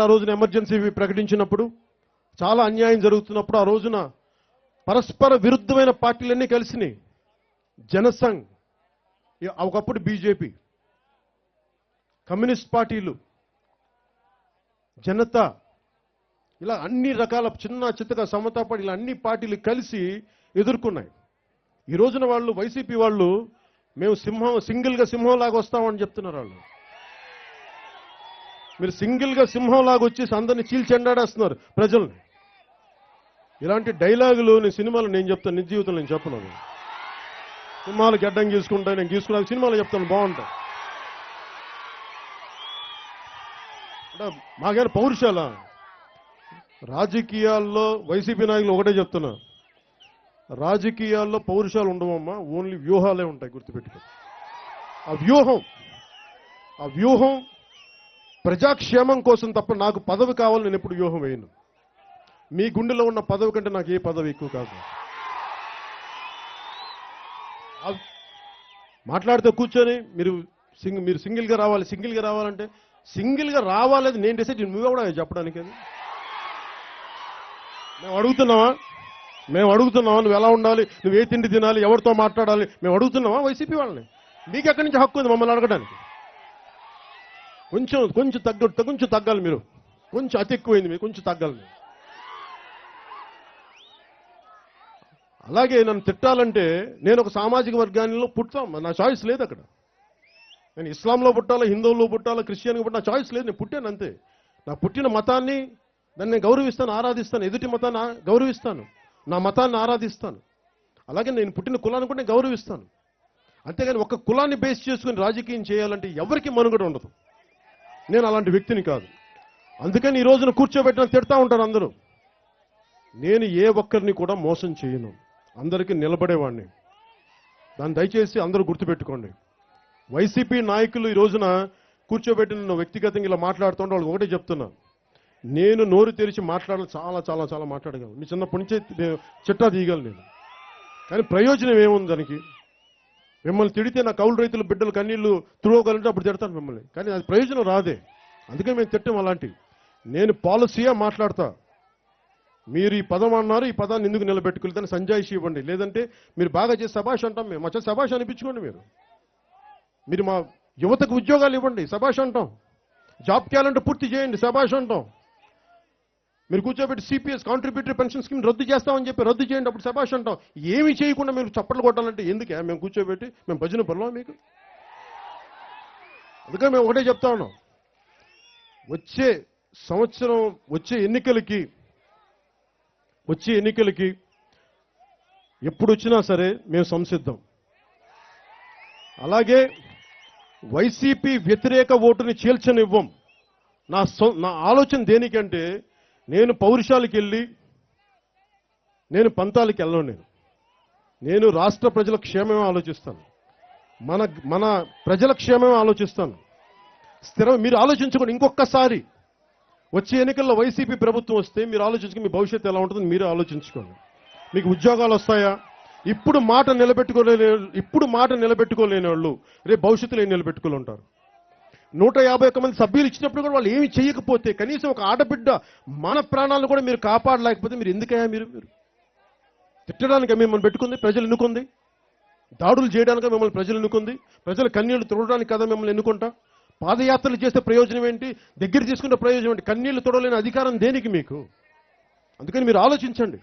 ఆ రోజున ఎమర్జెన్సీ ప్రకటించినప్పుడు చాలా అన్యాయం జరుగుతున్నప్పుడు ఆ రోజున పరస్పర విరుద్ధమైన పార్టీలన్నీ కలిసినాయి. జనసంఘ్, ఒకప్పుడు బీజేపీ, కమ్యూనిస్ట్ పార్టీలు, జనతా, ఇలా అన్ని రకాల చిన్న చిత్తగా సమతా పార్టీలు అన్ని పార్టీలు కలిసి ఎదుర్కొన్నాయి. ఈ రోజున వాళ్ళు వైసీపీ వాళ్ళు మేము సింగిల్గా సింహం లాగా వస్తామని చెప్తున్నారు. వాళ్ళు మీరు సింగిల్గా సింహం లాగా వచ్చేసి అందరినీ చీల్చెండాడేస్తున్నారు ప్రజల్ని. ఇలాంటి డైలాగులు సినిమాలు నేను చెప్తాను, నిజ జీవితంలో నేను చెప్పను. సినిమాలు గడ్డం గీసుకుంటాను, నేను గీసుకున్నాను, సినిమాలు చెప్తాను, బాగుంటాయి. అంటే మాకేమైనా పౌరుషాల రాజకీయాల్లో వైసీపీ నాయకులు ఒకటే చెప్తున్నా, రాజకీయాల్లో పౌరుషాలు ఉండవమ్మా, ఓన్లీ వ్యూహాలే ఉంటాయి, గుర్తుపెట్టుకో. ఆ వ్యూహం ప్రజాక్షేమం కోసం తప్ప నాకు పదవి కావాలి, నేను ఎప్పుడు వ్యూహం వేయను. మీ గుండెలో ఉన్న పదవి కంటే నాకు ఏ పదవి ఎక్కువ కాదు. మాట్లాడితే కూర్చొని మీరు సింగిల్గా రావాలంటే సింగిల్గా రావాలని నేను డిసైడ్, నువ్వే కూడా చెప్పడానికి. మేము అడుగుతున్నావా నువ్వు ఎలా ఉండాలి, నువ్వు ఏ తిండి తినాలి, ఎవరితో మాట్లాడాలి మేము అడుగుతున్నావా వైసీపీ వాళ్ళని? మీకు ఎక్కడి నుంచి హక్కు ఉంది మమ్మల్ని అడగడానికి? కొంచెం తగ్గాలి మీరు, కొంచెం అతి ఎక్కువైంది మీరు, కొంచెం తగ్గాలి మీరు. అలాగే నన్ను తిట్టాలంటే నేను ఒక సామాజిక వర్గాల్లో పుట్టాం, నా చాయిస్ లేదు అక్కడ. నేను ఇస్లాంలో పుట్టాలా, హిందువుల్లో పుట్టాలా, క్రిస్టియన్గా పుట్టాలా, నా చాయిస్ లేదు. నేను పుట్టాను అంతే. నా పుట్టిన మతాన్ని దాన్ని నేను గౌరవిస్తాను, ఆరాధిస్తాను. ఎదుటి మతాన్ని గౌరవిస్తాను, నా మతాన్ని ఆరాధిస్తాను. అలాగే నేను పుట్టిన కులాన్ని కూడా నేను గౌరవిస్తాను. అంతేగాని ఒక కులాన్ని బేస్ చేసుకుని రాజకీయం చేయాలంటే ఎవరికి మనుగడ ఉండదు. నేను అలాంటి వ్యక్తిని కాదు. అందుకని ఈ రోజున కూర్చోబెట్టిన తిడతా ఉంటారు అందరూ. నేను ఏ ఒక్కరిని కూడా మోసం చేయను, అందరికీ నిలబడేవాడిని. దాన్ని దయచేసి అందరూ గుర్తుపెట్టుకోండి. వైసీపీ నాయకులు ఈ రోజున కూర్చోబెట్టి నన్ను వ్యక్తిగతంగా ఇలా మాట్లాడుతుంటే వాళ్ళకి ఒకటే చెప్తున్నా, నేను నోరు తెరిచి మాట్లాడాలి, చాలా చాలా చాలా మాట్లాడగలను. మీ చిన్నప్పటి నుంచే చిట్టా తీయగలను నేను. కానీ ప్రయోజనం ఏముంది దానికి? మిమ్మల్ని తిడితే నా కౌలు రైతుల బిడ్డలు కన్నీళ్లు తుడవగలంటే అప్పుడు తిడతాను మిమ్మల్ని, కానీ అది ప్రయోజనం రాదే. అందుకని మేము తిట్టాం అలాంటివి. నేను పాలసీయా మాట్లాడతా. మీరు ఈ పదం అన్నారు, ఈ పదాన్ని ఎందుకు నిలబెట్టుకోలేదు అని సంజాయిషి ఇవ్వండి. లేదంటే మీరు బాగా చేసి సభాష్ అంటాం, మేము వచ్చే సభాష్ అనిపించుకోండి. మీరు మా యువతకు ఉద్యోగాలు ఇవ్వండి, సభాష్ అంటాం. జాబ్ క్యాలెండర్ పూర్తి చేయండి, సభాష్ అంటాం. మీరు కూర్చోబెట్టి సిపిఎస్ కాంట్రిబ్యూటరీ పెన్షన్ స్కీమ్ రద్దు చేస్తామని చెప్పి రద్దు చేయండి, అప్పుడు సభాష్ అంటాం. ఏమి చేయకుండా మీరు చప్పట్లు కొట్టాలంటే ఎందుకే? మేము కూర్చోబెట్టి మేము భజన పడలేం మీకు? అందుకని మేము ఒకటే చెప్తా ఉన్నాం, వచ్చే సంవత్సరం వచ్చే ఎన్నికలకి ఎప్పుడు వచ్చినా సరే మేము సంసిద్ధం. అలాగే వైసీపీ వ్యతిరేక ఓటుని చీల్చనివ్వం. నా ఆలోచన దేనికంటే, నేను పౌరుషాలకు వెళ్ళి నేను పంతాలకు వెళ్ళను. నేను రాష్ట్ర ప్రజల క్షేమమే ఆలోచిస్తాను, మన ప్రజల క్షేమమే ఆలోచిస్తాను. మీరు ఆలోచించుకోండి. ఇంకొకసారి వచ్చే ఎన్నికల్లో వైసీపీ ప్రభుత్వం వస్తే మీరు ఆలోచించుకుని మీ భవిష్యత్తు ఎలా ఉంటుందో మీరు ఆలోచించుకోండి. మీకు ఉద్యోగాలు వస్తాయా? ఇప్పుడు మాట నిలబెట్టుకోలేని వాళ్ళు రేపు భవిష్యత్తులో ఏం నిలబెట్టుకోలు ఉంటారు? 151 మంది సభ్యులు ఇచ్చినప్పుడు కూడా వాళ్ళు ఏమి చేయకపోతే, కనీసం ఒక ఆడబిడ్డ మన ప్రాణాలను కూడా మీరు కాపాడలేకపోతే మీరు ఎందుకయ్యా? మీరు తిట్టడానికి మిమ్మల్ని పెట్టుకుంది ప్రజలు ఎన్నుకుంది, దాడులు చేయడానికి మిమ్మల్ని ప్రజలు ఎన్నుకుంది, ప్రజల కన్నీళ్లు తుడవడానికి కదా మిమ్మల్ని ఎన్నుకుంటా. పాదయాత్రలు చేస్తే ప్రయోజనం ఏంటి? దగ్గర తీసుకుంటే ప్రయోజనం ఏంటి? కన్నీళ్లు తుడవలేని అధికారం దేనికి మీకు? అందుకని మీరు ఆలోచించండి.